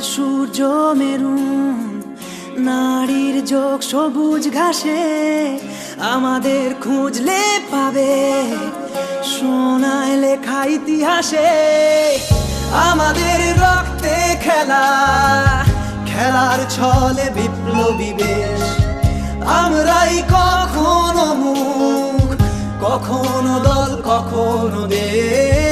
সূর্য maroon, নারীর যোগ সবুজ ঘাসে আমাদের খুঁজলে পাবে সোনায় লেখা ইতিহাসে। আমাদের রক্তে খেলা, খেলার ছলে বিপ্লবী বেশ। আমরাই কখনো মুখ, কখনো দল, কখনো দেশ।